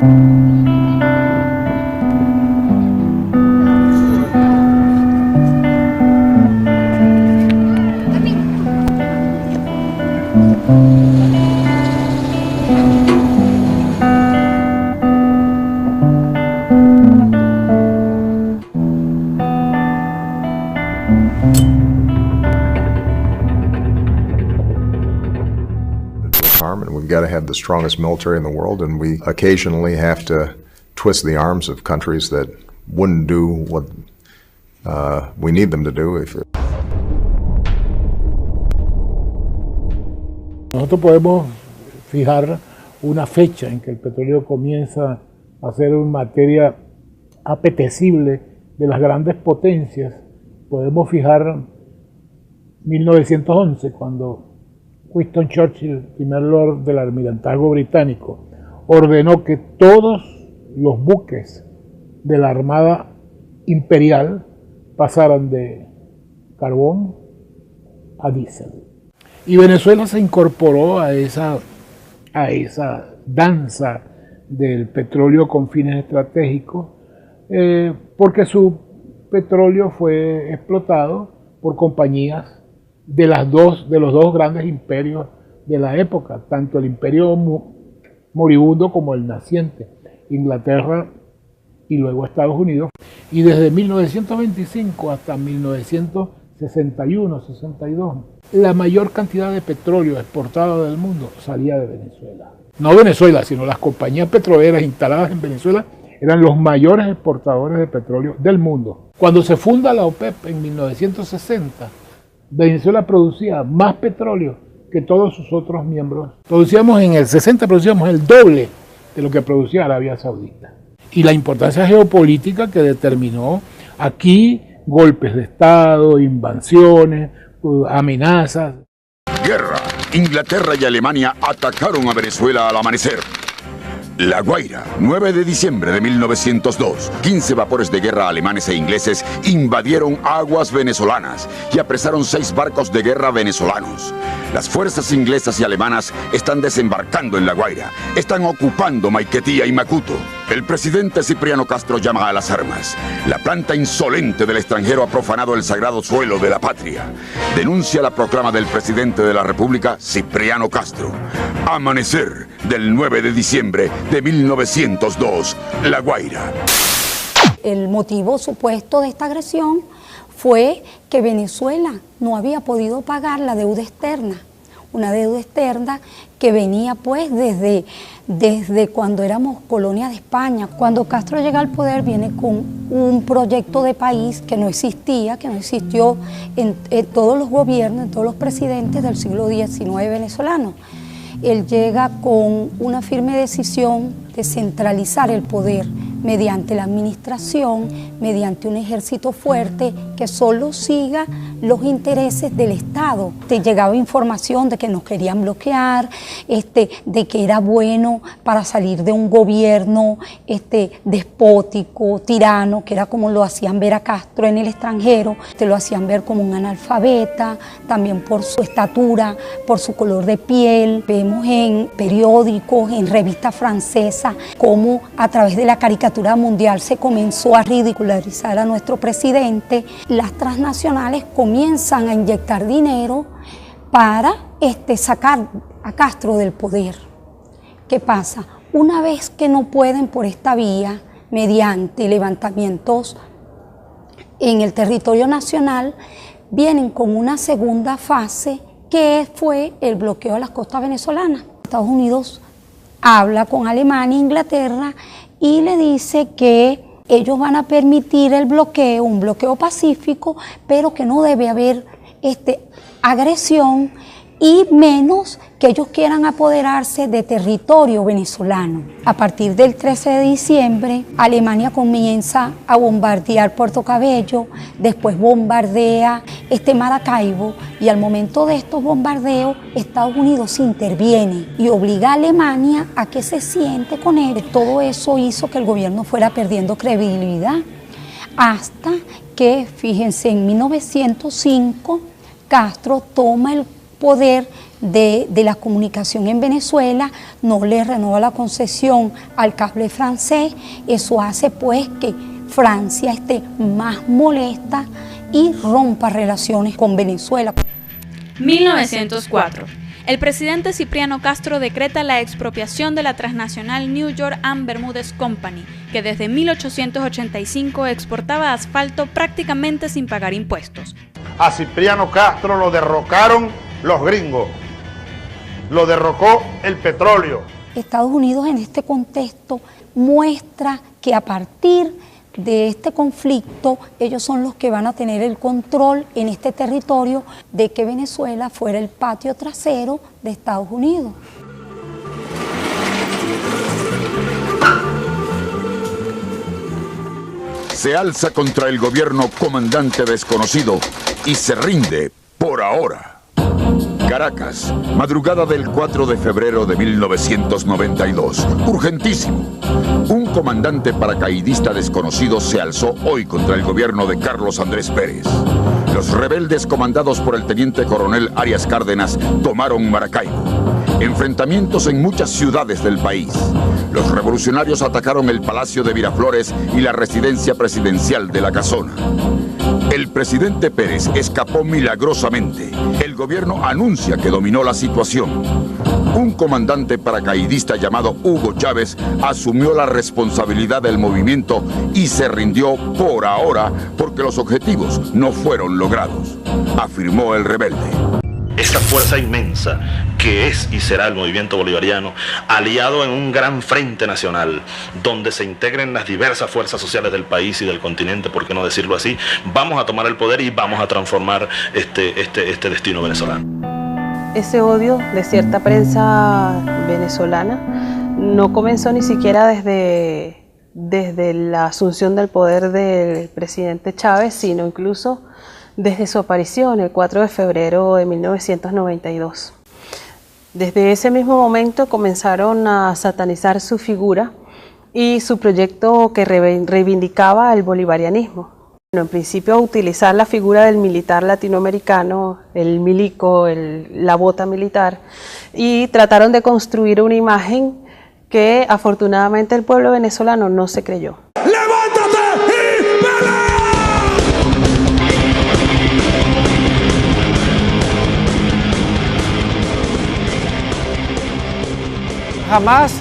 And we've got to have the strongest military in the world, and we occasionally have to twist the arms of countries that wouldn't do what we need them to do. Nosotros podemos fijar una fecha en que el petróleo comienza a ser una materia apetecible de las grandes potencias. Podemos fijar 1911, cuando Winston Churchill, primer Lord del Almirantazgo británico, ordenó que todos los buques de la Armada Imperial pasaran de carbón a diésel. Y Venezuela se incorporó a esa danza del petróleo con fines estratégicos, porque su petróleo fue explotado por compañías de los dos grandes imperios de la época, tanto el imperio moribundo como el naciente, Inglaterra y luego Estados Unidos. Y desde 1925 hasta 1961-62, la mayor cantidad de petróleo exportado del mundo salía de Venezuela. No Venezuela, sino las compañías petroleras instaladas en Venezuela eran los mayores exportadores de petróleo del mundo. Cuando se funda la OPEP en 1960, Venezuela producía más petróleo que todos sus otros miembros. En el 60 producíamos el doble de lo que producía Arabia Saudita. Y la importancia geopolítica que determinó aquí golpes de Estado, invasiones, amenazas. Guerra. Inglaterra y Alemania atacaron a Venezuela al amanecer. La Guaira, 9 de diciembre de 1902. 15 vapores de guerra alemanes e ingleses invadieron aguas venezolanas y apresaron 6 barcos de guerra venezolanos. Las fuerzas inglesas y alemanas están desembarcando en La Guaira. Están ocupando Maiquetía y Macuto. El presidente Cipriano Castro llama a las armas. La planta insolente del extranjero ha profanado el sagrado suelo de la patria. Denuncia la proclama del presidente de la República, Cipriano Castro. Amanecer del 9 de diciembre de 1902, La Guaira. El motivo supuesto de esta agresión fue que Venezuela no había podido pagar la deuda externa, una deuda externa que venía pues desde cuando éramos colonia de España. Cuando Castro llega al poder viene con un proyecto de país que no existía, que no existió en todos los gobiernos, en todos los presidentes del siglo XIX venezolano. Él llega con una firme decisión de centralizar el poder mediante la administración, mediante un ejército fuerte que solo siga los intereses del Estado. Te llegaba información de que nos querían bloquear, de que era bueno para salir de un gobierno despótico, tirano, que era como lo hacían ver a Castro en el extranjero. Te lo hacían ver como un analfabeta, también por su estatura, por su color de piel. Vemos en periódicos, en revistas francesas, cómo a través de la caricatura mundial se comenzó a ridicularizar a nuestro presidente. Las transnacionales comienzan a inyectar dinero para sacar a Castro del poder. ¿Qué pasa? Una vez que no pueden por esta vía, mediante levantamientos en el territorio nacional, vienen con una segunda fase que fue el bloqueo de las costas venezolanas. Estados Unidos habla con Alemania e Inglaterra y le dice que ellos van a permitir el bloqueo, un bloqueo pacífico, pero que no debe haber agresión y menos que ellos quieran apoderarse de territorio venezolano. A partir del 13 de diciembre, Alemania comienza a bombardear Puerto Cabello, después bombardea Maracaibo, y al momento de estos bombardeos, Estados Unidos interviene y obliga a Alemania a que se siente con él. Todo eso hizo que el gobierno fuera perdiendo credibilidad, hasta que, fíjense, en 1905, Castro toma el poder de la comunicación en Venezuela, no le renueva la concesión al cable francés. Eso hace pues que Francia esté más molesta y rompa relaciones con Venezuela. 1904. El presidente Cipriano Castro decreta la expropiación de la transnacional New York and Bermúdez Company, que desde 1885 exportaba asfalto prácticamente sin pagar impuestos. A Cipriano Castro lo derrocaron los gringos, lo derrocó el petróleo. Estados Unidos en este contexto muestra que a partir de este conflicto ellos son los que van a tener el control en este territorio de que Venezuela fuera el patio trasero de Estados Unidos. Se alza contra el gobierno comandante desconocido y se rinde por ahora. Caracas, madrugada del 4 de febrero de 1992. Urgentísimo. Un comandante paracaidista desconocido se alzó hoy contra el gobierno de Carlos Andrés Pérez. Los rebeldes comandados por el teniente coronel Arias Cárdenas tomaron Maracaibo. Enfrentamientos en muchas ciudades del país. Los revolucionarios atacaron el Palacio de Miraflores y la residencia presidencial de La Casona. El presidente Pérez escapó milagrosamente. El gobierno anuncia que dominó la situación. Un comandante paracaidista llamado Hugo Chávez asumió la responsabilidad del movimiento y se rindió por ahora porque los objetivos no fueron logrados, afirmó el rebelde. Esta fuerza inmensa que es y será el movimiento bolivariano, aliado en un gran frente nacional, donde se integren las diversas fuerzas sociales del país y del continente, por qué no decirlo así, vamos a tomar el poder y vamos a transformar este destino venezolano. Ese odio de cierta prensa venezolana no comenzó ni siquiera desde la asunción del poder del presidente Chávez, sino incluso desde su aparición el 4 de febrero de 1992. Desde ese mismo momento comenzaron a satanizar su figura y su proyecto que reivindicaba el bolivarianismo. Bueno, en principio utilizar la figura del militar latinoamericano, el milico, la bota militar, y trataron de construir una imagen que afortunadamente el pueblo venezolano no se creyó. Jamás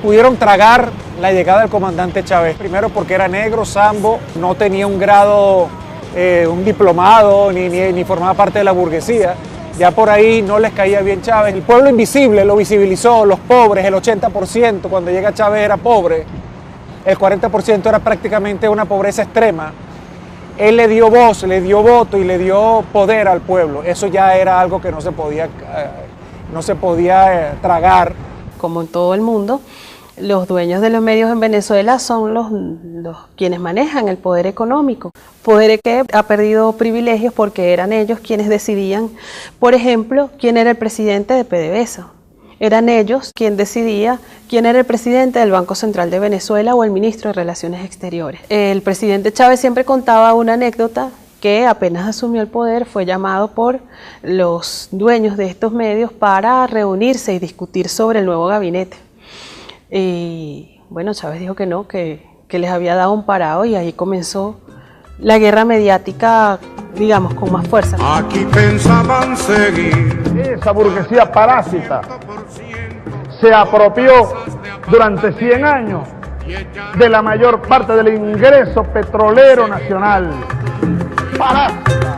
pudieron tragar la llegada del comandante Chávez. Primero porque era negro, sambo, no tenía un grado, un diplomado, ni formaba parte de la burguesía. Ya por ahí no les caía bien Chávez. El pueblo invisible lo visibilizó, los pobres, el 80% cuando llega Chávez era pobre. El 40% era prácticamente una pobreza extrema. Él le dio voz, le dio voto y le dio poder al pueblo. Eso ya era algo que no se podía tragar. Como en todo el mundo, los dueños de los medios en Venezuela son los quienes manejan el poder económico. Poder que ha perdido privilegios porque eran ellos quienes decidían, por ejemplo, quién era el presidente de PDVSA. Eran ellos quien decidía quién era el presidente del Banco Central de Venezuela o el ministro de Relaciones Exteriores. El presidente Chávez siempre contaba una anécdota que apenas asumió el poder fue llamado por los dueños de estos medios para reunirse y discutir sobre el nuevo gabinete. Y bueno, Chávez dijo que no, que les había dado un parado y ahí comenzó la guerra mediática, digamos, con más fuerza. Aquí pensaban seguir. Esa burguesía parásita se apropió durante 100 años de la mayor parte del ingreso petrolero nacional. Parásita.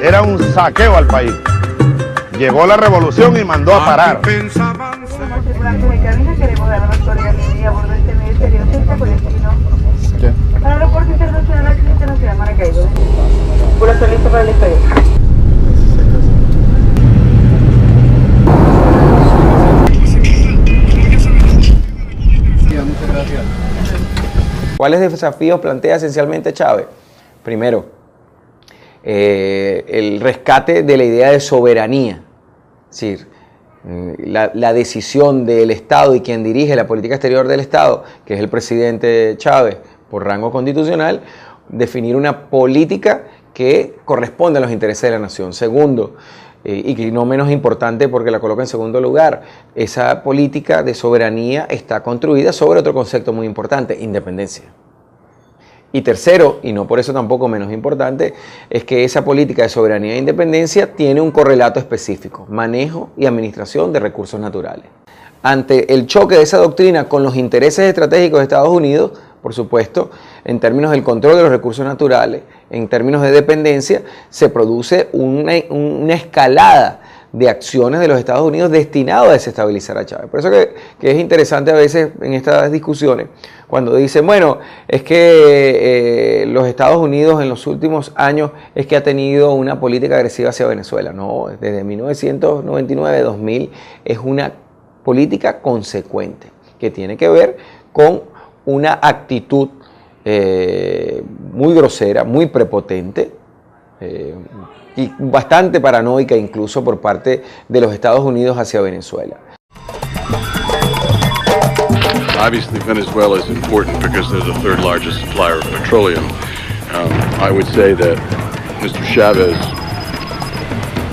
Era un saqueo al país. Llegó la revolución y mandó a parar. Queremos dar la actualidad a bordo de este medio periodista con destino al aeropuerto internacional Maracaibo. Por estar listo para el despegue. ¿Cuáles desafíos plantea esencialmente Chávez? Primero, el rescate de la idea de soberanía, es decir, la decisión del Estado y quien dirige la política exterior del Estado, que es el presidente Chávez, por rango constitucional, definir una política que corresponde a los intereses de la nación. Segundo, y que no menos importante porque la coloca en segundo lugar, esa política de soberanía está construida sobre otro concepto muy importante, independencia. Y tercero, y no por eso tampoco menos importante, es que esa política de soberanía e independencia tiene un correlato específico, manejo y administración de recursos naturales. Ante el choque de esa doctrina con los intereses estratégicos de Estados Unidos, por supuesto, en términos del control de los recursos naturales, en términos de dependencia, se produce una escalada de acciones de los Estados Unidos destinado a desestabilizar a Chávez. Por eso que es interesante a veces en estas discusiones, cuando dicen, bueno, es que los Estados Unidos en los últimos años es que ha tenido una política agresiva hacia Venezuela. No, desde 1999-2000 es una política consecuente, que tiene que ver con una actitud muy grosera, muy prepotente, y bastante paranoica incluso por parte de los Estados Unidos hacia Venezuela. Obviously, Venezuela is important because they're the third largest supplier of petroleum. I would say that Mr. Chavez,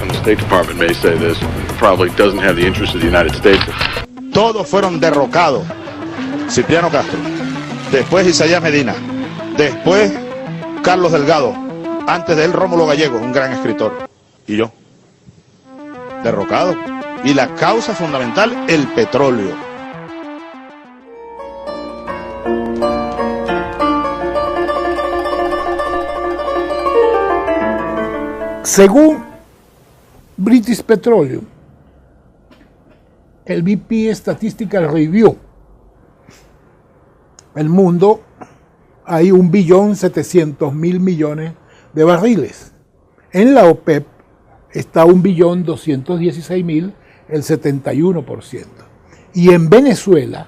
and the State Department may say this, probably doesn't have the interest of the United States. Todos fueron derrocados. Cipriano Castro, después Isaías Medina, después Carlos Delgado, antes de él Rómulo Gallegos, un gran escritor, y yo, derrocado. Y la causa fundamental, el petróleo. Según British Petroleum, el BP Statistical Review, el mundo hay 1.700.000.000.000 de barriles. En la OPEP está 1.216.000.000, el 71%. Y en Venezuela,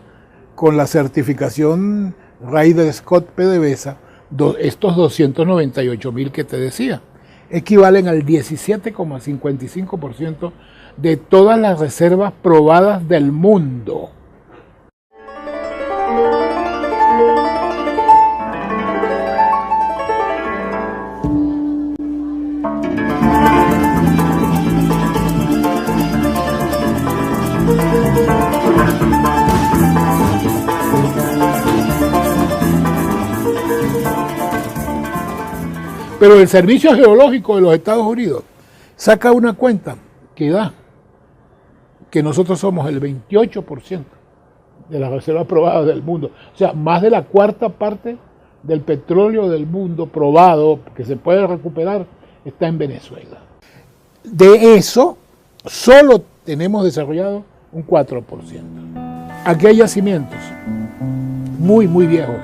con la certificación Ryder Scott PDVSA, estos 298.000 que te decía, equivalen al 17,55% de todas las reservas probadas del mundo. Pero el Servicio Geológico de los Estados Unidos saca una cuenta que da que nosotros somos el 28% de las reservas probadas del mundo. O sea, más de la cuarta parte del petróleo del mundo probado, que se puede recuperar, está en Venezuela. De eso, solo tenemos desarrollado un 4%. Aquí hay yacimientos muy, muy viejos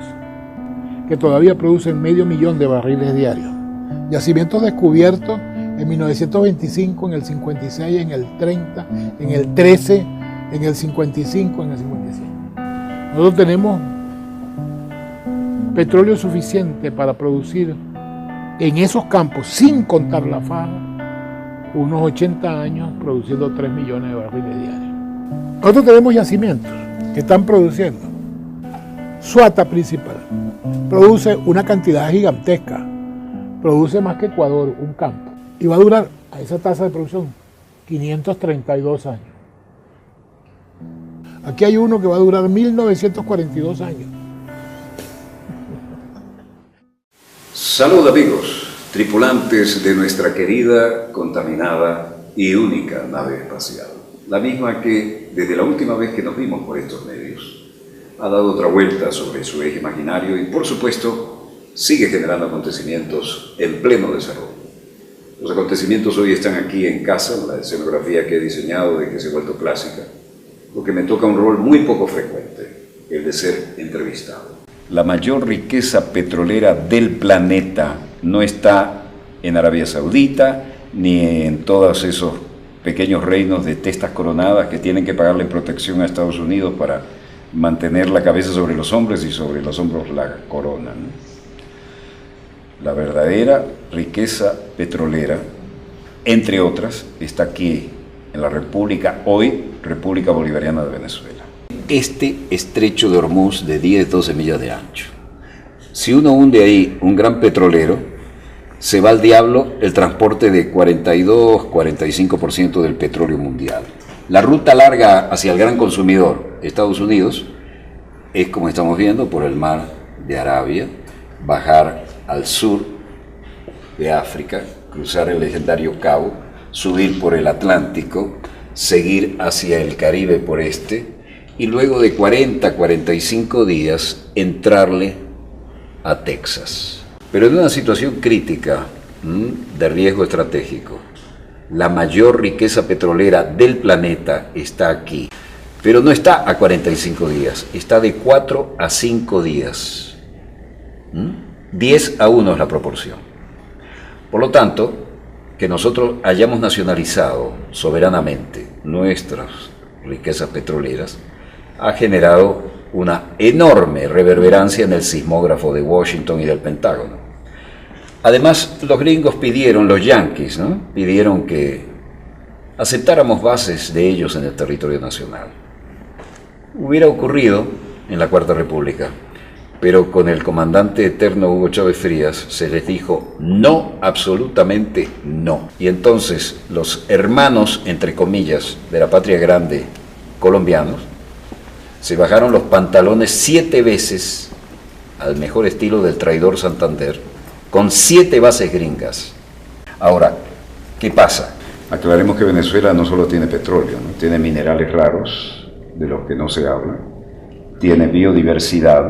que todavía producen 500.000 de barriles diarios. Yacimientos descubiertos en 1925, en el 56, en el 30, en el 13, en el 55, en el 55. Nosotros tenemos petróleo suficiente para producir en esos campos, sin contar la faja, unos 80 años produciendo 3 millones de barriles diarios. Nosotros tenemos yacimientos que están produciendo. Suata principal produce una cantidad gigantesca. Produce más que Ecuador, un campo, y va a durar a esa tasa de producción 532 años. Aquí hay uno que va a durar 1942 años. Salud amigos, tripulantes de nuestra querida, contaminada y única nave espacial. La misma que, desde la última vez que nos vimos por estos medios, ha dado otra vuelta sobre su eje imaginario y, por supuesto, sigue generando acontecimientos en pleno desarrollo. Los acontecimientos hoy están aquí en casa, la escenografía que he diseñado de que se ha vuelto clásica, lo que me toca un rol muy poco frecuente, el de ser entrevistado. La mayor riqueza petrolera del planeta no está en Arabia Saudita, ni en todos esos pequeños reinos de testas coronadas que tienen que pagarle protección a Estados Unidos para mantener la cabeza sobre los hombros y sobre los hombros la corona, ¿no? La verdadera riqueza petrolera, entre otras, está aquí, en la República, hoy República Bolivariana de Venezuela. Este estrecho de Hormuz de 10-12 millas de ancho. Si uno hunde ahí un gran petrolero, se va al diablo el transporte de 42-45% del petróleo mundial. La ruta larga hacia el gran consumidor, Estados Unidos, es, como estamos viendo, por el mar de Arabia, bajar al sur de África, cruzar el legendario Cabo, subir por el Atlántico, seguir hacia el Caribe por este, y luego de 40-45 días entrarle a Texas. Pero en una situación crítica de riesgo estratégico. La mayor riqueza petrolera del planeta está aquí, pero no está a 45 días, está de 4 a 5 días. 10-1 es la proporción. Por lo tanto, que nosotros hayamos nacionalizado soberanamente nuestras riquezas petroleras ha generado una enorme reverberancia en el sismógrafo de Washington y del Pentágono. Además, los gringos pidieron, los yanquis, ¿no?, pidieron que aceptáramos bases de ellos en el territorio nacional. Hubiera ocurrido en la Cuarta República, pero con el comandante eterno Hugo Chávez Frías se les dijo no, absolutamente no. Y entonces los hermanos, entre comillas, de la patria grande colombianos, se bajaron los pantalones 7 veces al mejor estilo del traidor Santander, con 7 bases gringas. Ahora, ¿qué pasa? Aclaremos que Venezuela no solo tiene petróleo, ¿no? Tiene minerales raros, de los que no se habla, tiene biodiversidad,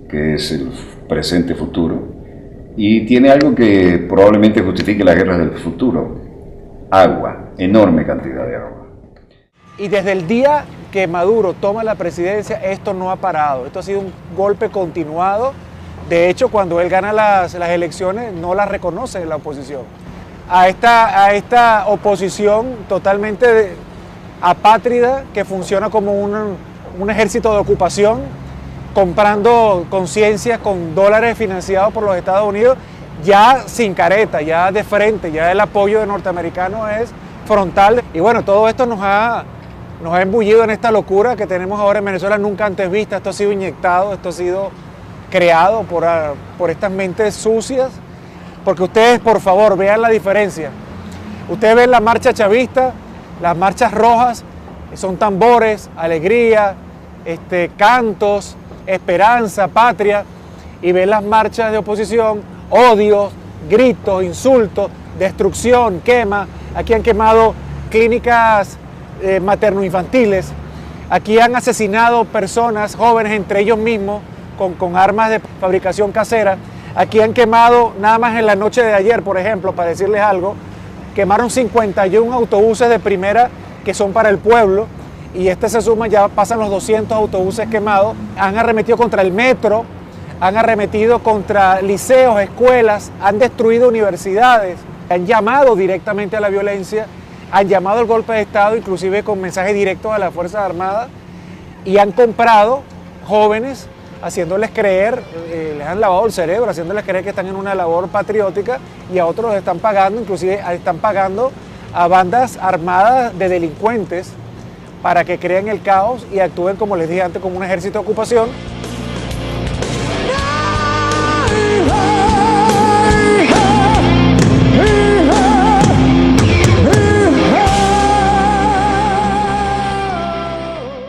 que es el presente futuro, y tiene algo que probablemente justifique las guerras del futuro: agua, enorme cantidad de agua. Y desde el día que Maduro toma la presidencia, esto no ha parado, esto ha sido un golpe continuado. De hecho, cuando él gana las elecciones, no las reconoce la oposición. A esta oposición totalmente apátrida, que funciona como un ejército de ocupación, comprando conciencias con dólares financiados por los Estados Unidos, ya sin careta, ya de frente, ya el apoyo de norteamericanos es frontal. Y bueno, todo esto nos ha embullido en esta locura que tenemos ahora en Venezuela, nunca antes vista. Esto ha sido inyectado, esto ha sido creado por estas mentes sucias, porque ustedes, por favor, vean la diferencia. Ustedes ven la marcha chavista, las marchas rojas, son tambores, alegría, cantos, esperanza, patria, y ven las marchas de oposición, odios, gritos, insultos, destrucción, quema. Aquí han quemado clínicas materno-infantiles, aquí han asesinado personas, jóvenes, entre ellos mismos, con armas de fabricación casera. Aquí han quemado, nada más en la noche de ayer, por ejemplo, para decirles algo, quemaron 51 autobuses de primera que son para el pueblo, y se suma, ya pasan los 200 autobuses quemados. Han arremetido contra el metro, han arremetido contra liceos, escuelas, han destruido universidades, han llamado directamente a la violencia, han llamado al golpe de Estado, inclusive con mensajes directos a las Fuerzas Armadas, y han comprado jóvenes, haciéndoles creer, les han lavado el cerebro, haciéndoles creer que están en una labor patriótica, y a otros les están pagando, inclusive están pagando a bandas armadas de delincuentes para que creen el caos y actúen, como les dije antes, como un ejército de ocupación.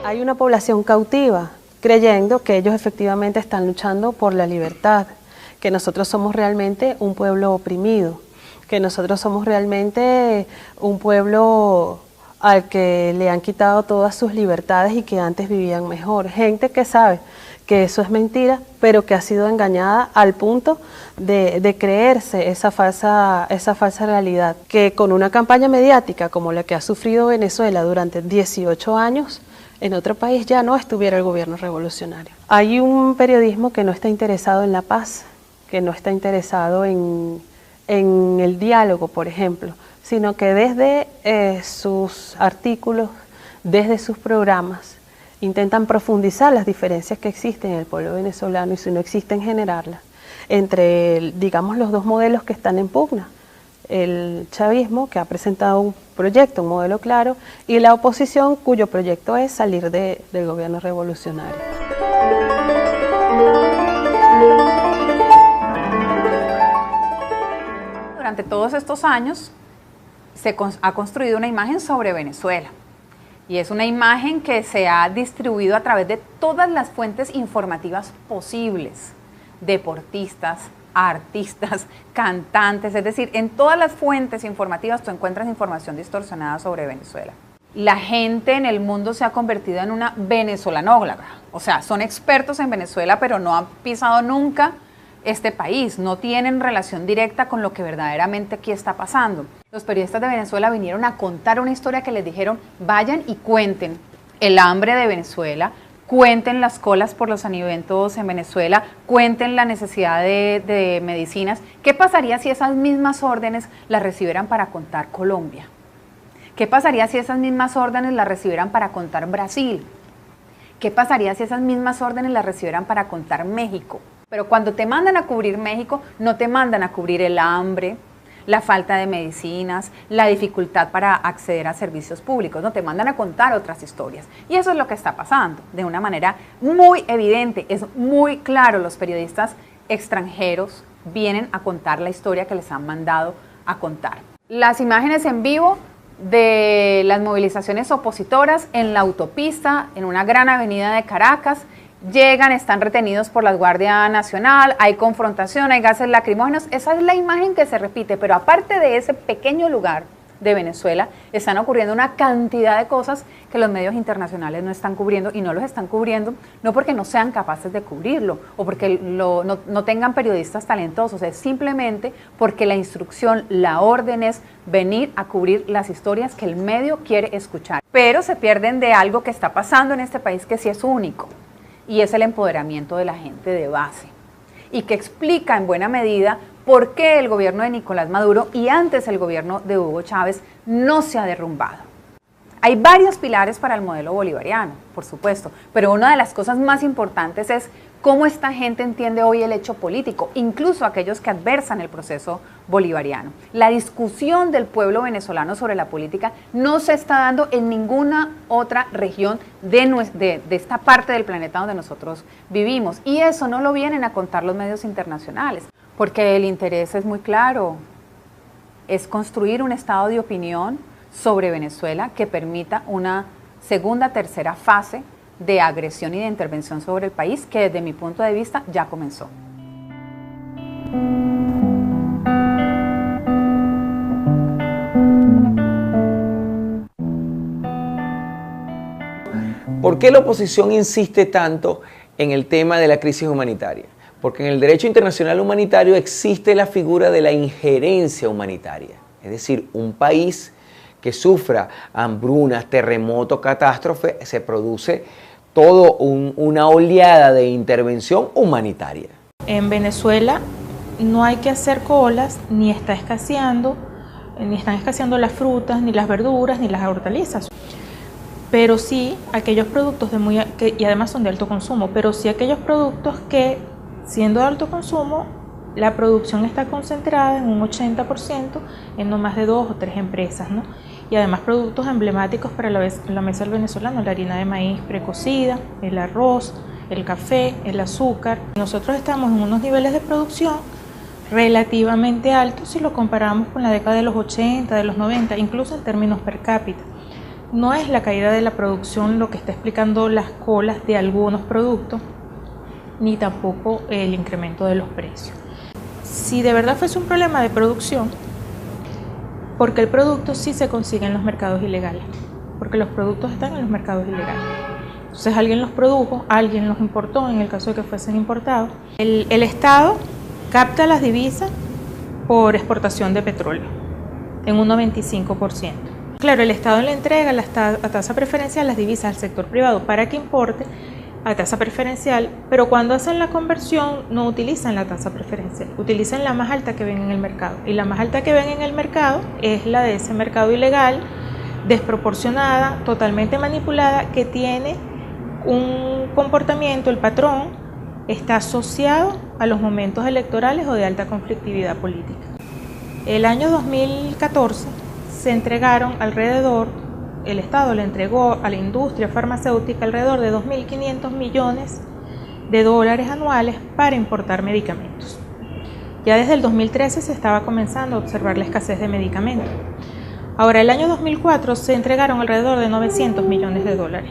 Hay una población cautiva, creyendo que ellos efectivamente están luchando por la libertad, que nosotros somos realmente un pueblo oprimido, que nosotros somos realmente un pueblo al que le han quitado todas sus libertades y que antes vivían mejor. Gente que sabe que eso es mentira, pero que ha sido engañada al punto de creerse esa falsa realidad, que con una campaña mediática como la que ha sufrido Venezuela durante 18 años, en otro país ya no estuviera el gobierno revolucionario. Hay un periodismo que no está interesado en la paz, que no está interesado en el diálogo, por ejemplo, sino que desde sus artículos, desde sus programas, intentan profundizar las diferencias que existen en el pueblo venezolano, y si no existen, generarlas, entre, digamos, los dos modelos que están en pugna. El chavismo, que ha presentado un proyecto, un modelo claro, y la oposición, cuyo proyecto es salir del gobierno revolucionario. durante todos estos años se ha construido una imagen sobre Venezuela. Y es una imagen que se ha distribuido a través de todas las fuentes informativas posibles. Deportistas, artistas, cantantes, es decir, en todas las fuentes informativas tú encuentras información distorsionada sobre Venezuela. La gente en el mundo se ha convertido en una venezolanóloga, o sea, son expertos en Venezuela, pero no han pisado nunca este país, no tienen relación directa con lo que verdaderamente aquí está pasando. Los periodistas de Venezuela vinieron a contar una historia que les dijeron, vayan y cuenten el hambre de Venezuela, cuenten las colas por los alimentos en Venezuela, cuenten la necesidad de medicinas. ¿Qué pasaría si esas mismas órdenes las recibieran para contar Colombia? ¿Qué pasaría si esas mismas órdenes las recibieran para contar Brasil? ¿Qué pasaría si esas mismas órdenes las recibieran para contar México? Pero cuando te mandan a cubrir México, no te mandan a cubrir el hambre, la falta de medicinas, la dificultad para acceder a servicios públicos, no te mandan a contar otras historias. Y eso es lo que está pasando de una manera muy evidente, es muy claro. Los periodistas extranjeros vienen a contar la historia que les han mandado a contar. Las imágenes en vivo de las movilizaciones opositoras en la autopista, en una gran avenida de Caracas, llegan, están retenidos por la Guardia Nacional, hay confrontación, hay gases lacrimógenos, esa es la imagen que se repite, pero aparte de ese pequeño lugar de Venezuela, están ocurriendo una cantidad de cosas que los medios internacionales no están cubriendo, y no los están cubriendo no porque no sean capaces de cubrirlo o porque no tengan periodistas talentosos, es simplemente porque la instrucción, la orden es venir a cubrir las historias que el medio quiere escuchar. Pero se pierden de algo que está pasando en este país que sí es único, y es el empoderamiento de la gente de base, y que explica en buena medida por qué el gobierno de Nicolás Maduro y antes el gobierno de Hugo Chávez no se ha derrumbado. Hay varios pilares para el modelo bolivariano, por supuesto, pero una de las cosas más importantes es cómo esta gente entiende hoy el hecho político, incluso aquellos que adversan el proceso bolivariano. La discusión del pueblo venezolano sobre la política no se está dando en ninguna otra región de esta parte del planeta donde nosotros vivimos, y eso no lo vienen a contar los medios internacionales, porque el interés es muy claro, es construir un estado de opinión sobre Venezuela que permita una segunda, tercera fase de agresión y de intervención sobre el país que desde mi punto de vista ya comenzó. ¿Por qué la oposición insiste tanto en el tema de la crisis humanitaria? Porque en el derecho internacional humanitario existe la figura de la injerencia humanitaria, es decir, un país que sufra hambrunas, terremotos, catástrofe, se produce toda una oleada de intervención humanitaria. En Venezuela no hay que hacer colas, ni están escaseando las frutas, ni las verduras, ni las hortalizas. Pero sí aquellos productos y además son de alto consumo, pero sí aquellos productos que, siendo de alto consumo, la producción está concentrada en un 80% en no más de 2 o 3 empresas, ¿no? Y además productos emblemáticos para la mesa del venezolano, la harina de maíz precocida, el arroz, el café, el azúcar. Nosotros estamos en unos niveles de producción relativamente altos si lo comparamos con la década de los 80, de los 90, incluso en términos per cápita. No es la caída de la producción lo que está explicando las colas de algunos productos, ni tampoco el incremento de los precios. Si de verdad fuese un problema de producción, porque el producto sí se consigue en los mercados ilegales, porque los productos están en los mercados ilegales. Entonces alguien los produjo, alguien los importó, en el caso de que fuesen importados. El Estado capta las divisas por exportación de petróleo, en un 95%. Claro, el Estado le entrega a tasa preferencial las divisas al sector privado para que importe a tasa preferencial, pero cuando hacen la conversión no utilizan la tasa preferencial, utilizan la más alta que ven en el mercado, y la más alta que ven en el mercado es la de ese mercado ilegal, desproporcionada, totalmente manipulada, que tiene un comportamiento, el patrón está asociado a los momentos electorales o de alta conflictividad política. El año 2014 se entregaron el Estado le entregó a la industria farmacéutica alrededor de 2.500 millones de dólares anuales para importar medicamentos. Ya desde el 2013 se estaba comenzando a observar la escasez de medicamentos. Ahora, el año 2004 se entregaron alrededor de 900 millones de dólares.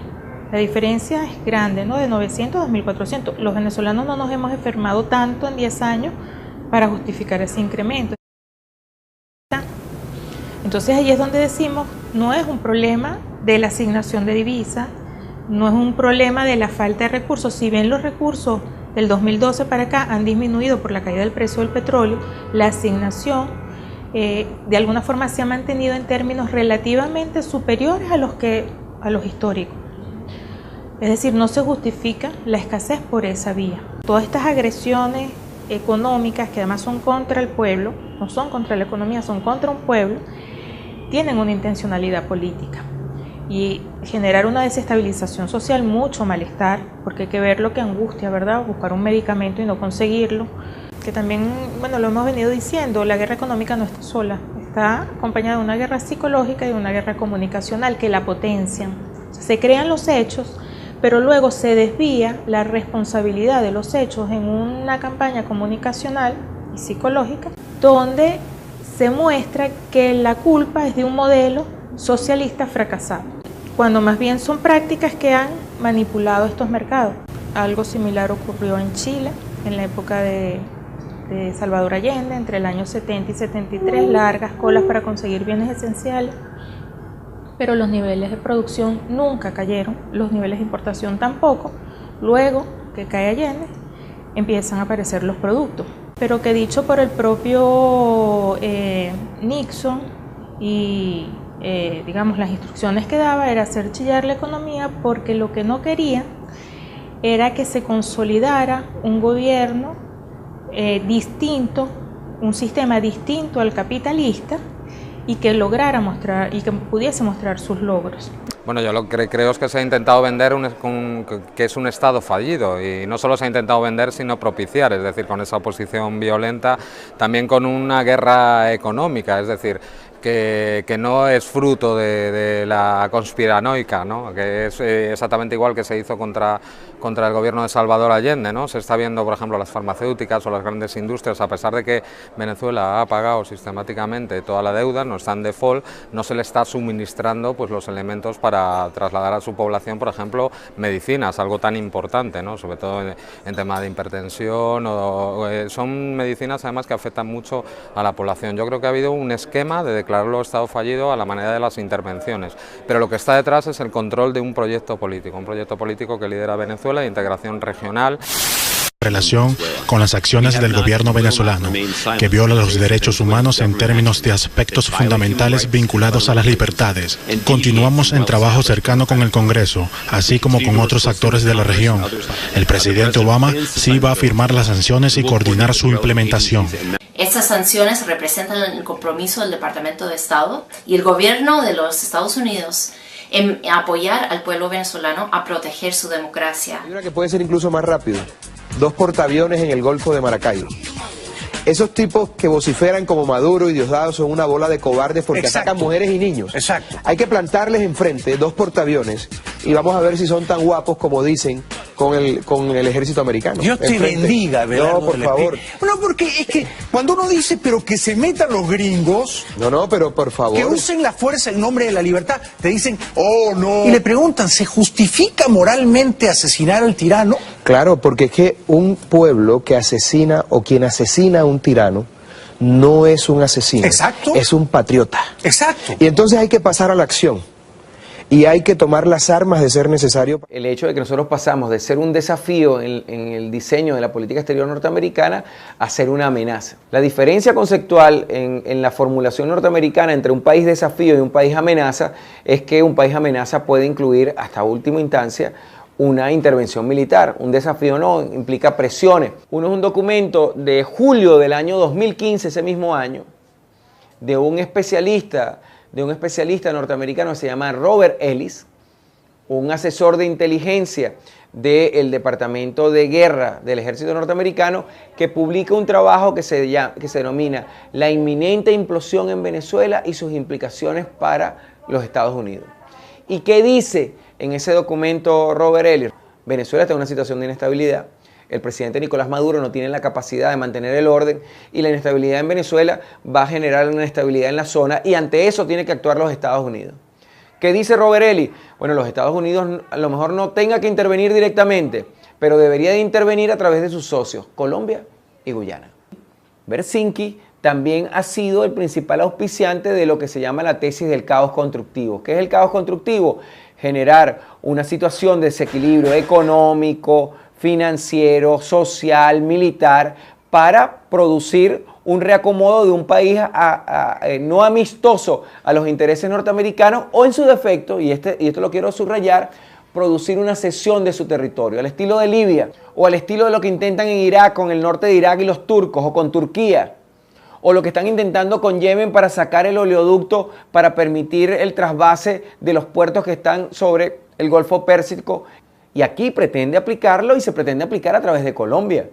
La diferencia es grande, ¿no? De 900 a 2.400. Los venezolanos no nos hemos enfermado tanto en 10 años para justificar ese incremento. Entonces ahí es donde decimos, no es un problema de la asignación de divisas, no es un problema de la falta de recursos. Si bien los recursos del 2012 para acá han disminuido por la caída del precio del petróleo, la asignación de alguna forma se ha mantenido en términos relativamente superiores a los históricos. Es decir, no se justifica la escasez por esa vía. Todas estas agresiones económicas, que además son contra el pueblo, no son contra la economía, son contra un pueblo, tienen una intencionalidad política y generar una desestabilización social, mucho malestar, porque hay que ver lo que angustia, ¿verdad? Buscar un medicamento y no conseguirlo, que también, bueno, lo hemos venido diciendo, la guerra económica no está sola, está acompañada de una guerra psicológica y de una guerra comunicacional que la potencian. O sea, se crean los hechos, pero luego se desvía la responsabilidad de los hechos en una campaña comunicacional y psicológica, donde se muestra que la culpa es de un modelo socialista fracasado, cuando más bien son prácticas que han manipulado estos mercados. Algo similar ocurrió en Chile, en la época de Salvador Allende, entre el año 70 y 73, largas colas para conseguir bienes esenciales, pero los niveles de producción nunca cayeron, los niveles de importación tampoco. Luego que cae Allende, empiezan a aparecer los productos, pero que dicho por el propio Nixon y digamos las instrucciones que daba era hacer chillar la economía, porque lo que no quería era que se consolidara un gobierno distinto, un sistema distinto al capitalista, y que lograra mostrar y que pudiese mostrar sus logros. Bueno, yo lo que creo es que se ha intentado vender que es un Estado fallido, y no solo se ha intentado vender sino propiciar, es decir, con esa oposición violenta, también con una guerra económica, es decir, que no es fruto de la conspiranoica, ¿no? Que es exactamente igual que se hizo contra el gobierno de Salvador Allende, ¿no? Se está viendo, por ejemplo, las farmacéuticas o las grandes industrias, a pesar de que Venezuela ha pagado sistemáticamente toda la deuda, no está en default, no se le está suministrando pues los elementos para trasladar a su población, por ejemplo, medicinas, algo tan importante, ¿no? Sobre todo en tema de hipertensión, son medicinas además que afectan mucho a la población. Yo creo que ha habido un esquema de declararlo Estado fallido a la manera de las intervenciones, pero lo que está detrás es el control de un proyecto político que lidera Venezuela de integración regional. Relación con las acciones del gobierno venezolano, que viola los derechos humanos en términos de aspectos fundamentales vinculados a las libertades. Continuamos en trabajo cercano con el Congreso, así como con otros actores de la región. El presidente Obama sí va a firmar las sanciones y coordinar su implementación. Estas sanciones representan el compromiso del Departamento de Estado y el gobierno de los Estados Unidos en apoyar al pueblo venezolano a proteger su democracia. Hay una que puede ser incluso más rápido. 2 portaaviones en el Golfo de Maracaibo. Esos tipos que vociferan como Maduro y Diosdado son una bola de cobardes porque atacan mujeres y niños. Exacto. Hay que plantarles enfrente 2 portaaviones y vamos a ver si son tan guapos como dicen con el ejército americano. Dios te bendiga, Belardo. No, por favor. No, porque es que cuando uno dice, pero que se metan los gringos. No, pero por favor. Que usen la fuerza en nombre de la libertad. Te dicen, oh, no. Y le preguntan, ¿se justifica moralmente asesinar al tirano? Claro, porque es que un pueblo que asesina o quien asesina a un tirano no es un asesino. Exacto. Es un patriota. Exacto. Y entonces hay que pasar a la acción. Y hay que tomar las armas de ser necesario. El hecho de que nosotros pasamos de ser un desafío en el diseño de la política exterior norteamericana a ser una amenaza. La diferencia conceptual en la formulación norteamericana entre un país desafío y un país amenaza es que un país amenaza puede incluir hasta última instancia una intervención militar. Un desafío no, implica presiones. Uno es un documento de julio del año 2015, ese mismo año, de un especialista norteamericano que se llama Robert Ellis, un asesor de inteligencia del Departamento de Guerra del Ejército norteamericano, que publica un trabajo que se denomina La inminente implosión en Venezuela y sus implicaciones para los Estados Unidos. ¿Y qué dice en ese documento Robert Ellis? Venezuela está en una situación de inestabilidad, el presidente Nicolás Maduro no tiene la capacidad de mantener el orden y la inestabilidad en Venezuela va a generar una inestabilidad en la zona y ante eso tiene que actuar los Estados Unidos. ¿Qué dice Robert Ely? Bueno, los Estados Unidos a lo mejor no tenga que intervenir directamente, pero debería de intervenir a través de sus socios, Colombia y Guyana. Bersinki también ha sido el principal auspiciante de lo que se llama la tesis del caos constructivo. ¿Qué es el caos constructivo? Generar una situación de desequilibrio económico, financiero, social, militar, para producir un reacomodo de un país no amistoso a los intereses norteamericanos o en su defecto, y esto lo quiero subrayar, producir una cesión de su territorio, al estilo de Libia o al estilo de lo que intentan en Irak, con el norte de Irak y los turcos, o con Turquía, o lo que están intentando con Yemen para sacar el oleoducto para permitir el trasvase de los puertos que están sobre el Golfo Pérsico. Y aquí pretende aplicarlo y se pretende aplicar a través de Colombia.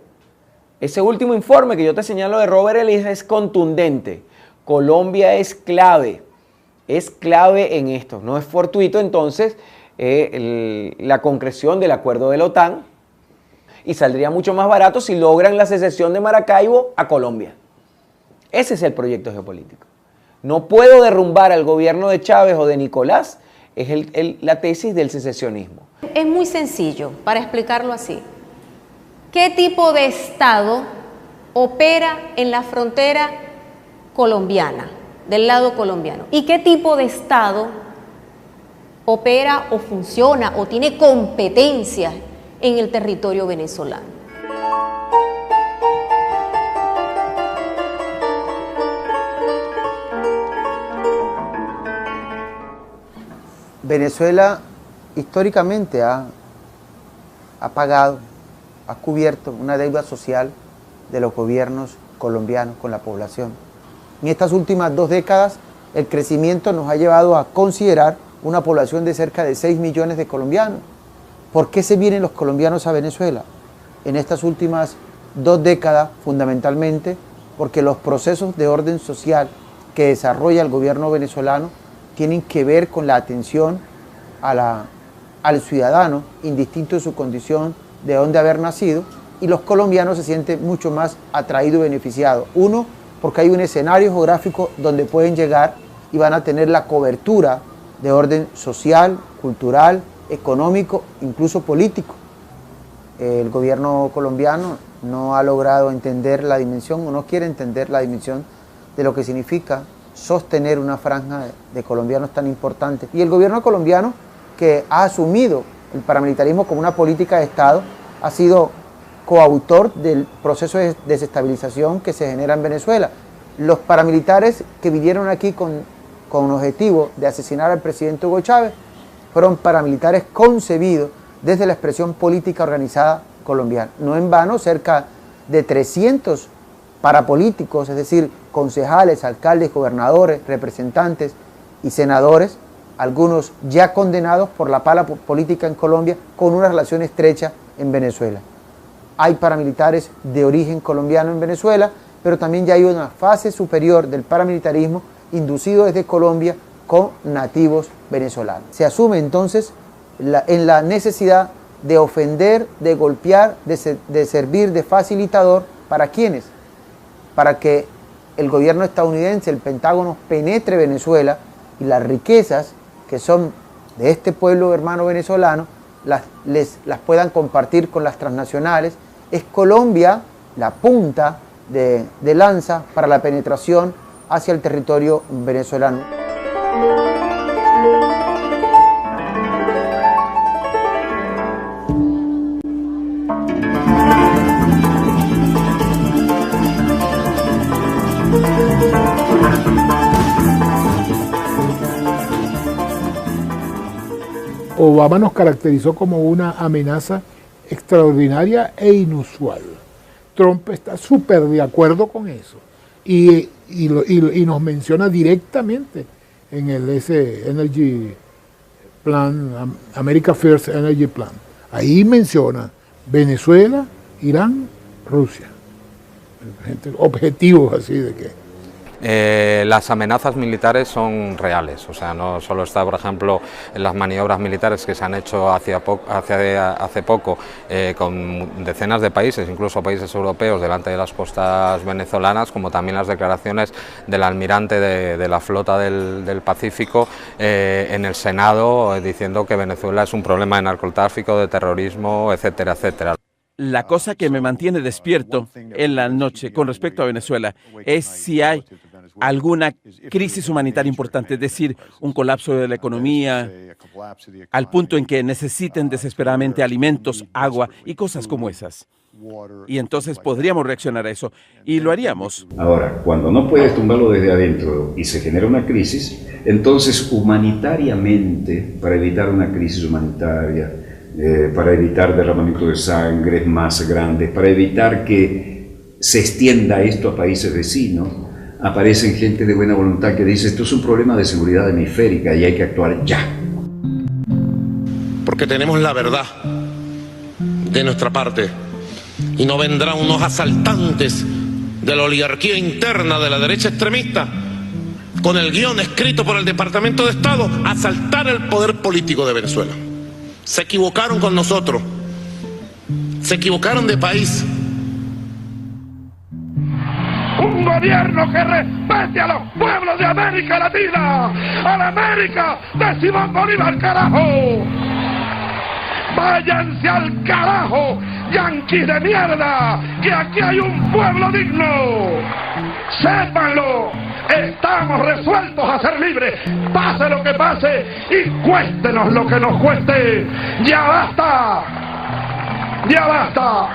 Ese último informe que yo te señalo de Robert Ely es contundente. Colombia es clave en esto. No es fortuito entonces la concreción del acuerdo de la OTAN, y saldría mucho más barato si logran la secesión de Maracaibo a Colombia. Ese es el proyecto geopolítico. No puedo derrumbar al gobierno de Chávez o de Nicolás, es la tesis del secesionismo. Es muy sencillo, para explicarlo así. ¿Qué tipo de Estado opera en la frontera colombiana, del lado colombiano? ¿Y qué tipo de Estado opera o funciona o tiene competencias en el territorio venezolano? Venezuela históricamente ha pagado, ha cubierto una deuda social de los gobiernos colombianos con la población. En estas últimas 2 décadas, el crecimiento nos ha llevado a considerar una población de cerca de 6 millones de colombianos. ¿Por qué se vienen los colombianos a Venezuela? En estas últimas 2 décadas, fundamentalmente, porque los procesos de orden social que desarrolla el gobierno venezolano tienen que ver con la atención al ciudadano, indistinto de su condición, de dónde haber nacido, y los colombianos se sienten mucho más atraídos y beneficiados. Uno, porque hay un escenario geográfico donde pueden llegar y van a tener la cobertura de orden social, cultural, económico, incluso político. El gobierno colombiano no ha logrado entender la dimensión, o no quiere entender la dimensión de lo que significa sostener una franja de colombianos tan importante. Y el gobierno colombiano, que ha asumido el paramilitarismo como una política de Estado, ha sido coautor del proceso de desestabilización que se genera en Venezuela. Los paramilitares que vinieron aquí con un objetivo de asesinar al presidente Hugo Chávez fueron paramilitares concebidos desde la expresión política organizada colombiana. No en vano, cerca de 300 parapolíticos, es decir, concejales, alcaldes, gobernadores, representantes y senadores, algunos ya condenados por la pala política en Colombia, con una relación estrecha en Venezuela. Hay paramilitares de origen colombiano en Venezuela, pero también ya hay una fase superior del paramilitarismo inducido desde Colombia con nativos venezolanos. Se asume entonces en la necesidad de ofender, de golpear, de servir de facilitador. ¿Para quiénes? Para que el gobierno estadounidense, el Pentágono, penetre Venezuela y las riquezas que son de este pueblo hermano venezolano las puedan compartir con las transnacionales. Es Colombia la punta de lanza para la penetración hacia el territorio venezolano. Obama nos caracterizó como una amenaza extraordinaria e inusual. Trump está súper de acuerdo con eso y nos menciona directamente en ese Energy Plan, America First Energy Plan. Ahí menciona Venezuela, Irán, Rusia. Objetivos así de que Las amenazas militares son reales, o sea, no solo está, por ejemplo, en las maniobras militares que se han hecho hace poco con decenas de países, incluso países europeos, delante de las costas venezolanas, como también las declaraciones del almirante de la flota del Pacífico en el Senado, diciendo que Venezuela es un problema de narcotráfico, de terrorismo, etcétera, etcétera. La cosa que me mantiene despierto en la noche con respecto a Venezuela es si hay alguna crisis humanitaria importante, es decir, un colapso de la economía, al punto en que necesiten desesperadamente alimentos, agua y cosas como esas. Y entonces podríamos reaccionar a eso, y lo haríamos. Ahora, cuando no puedes tumbarlo desde adentro y se genera una crisis, entonces humanitariamente, para evitar una crisis humanitaria, para evitar derramamiento de sangre más grandes, para evitar que se extienda esto a países vecinos, aparecen gente de buena voluntad que dice esto es un problema de seguridad hemisférica y hay que actuar ya. Porque tenemos la verdad de nuestra parte y no vendrán unos asaltantes de la oligarquía interna de la derecha extremista con el guión escrito por el Departamento de Estado a asaltar el poder político de Venezuela. Se equivocaron con nosotros, se equivocaron de país. Un gobierno que respete a los pueblos de América Latina, a la América de Simón Bolívar, carajo. Váyanse al carajo, yanquis de mierda, que aquí hay un pueblo digno. Sépanlo, estamos resueltos a ser libres, pase lo que pase y cuéstenos lo que nos cueste. ¡Ya basta! ¡Ya basta!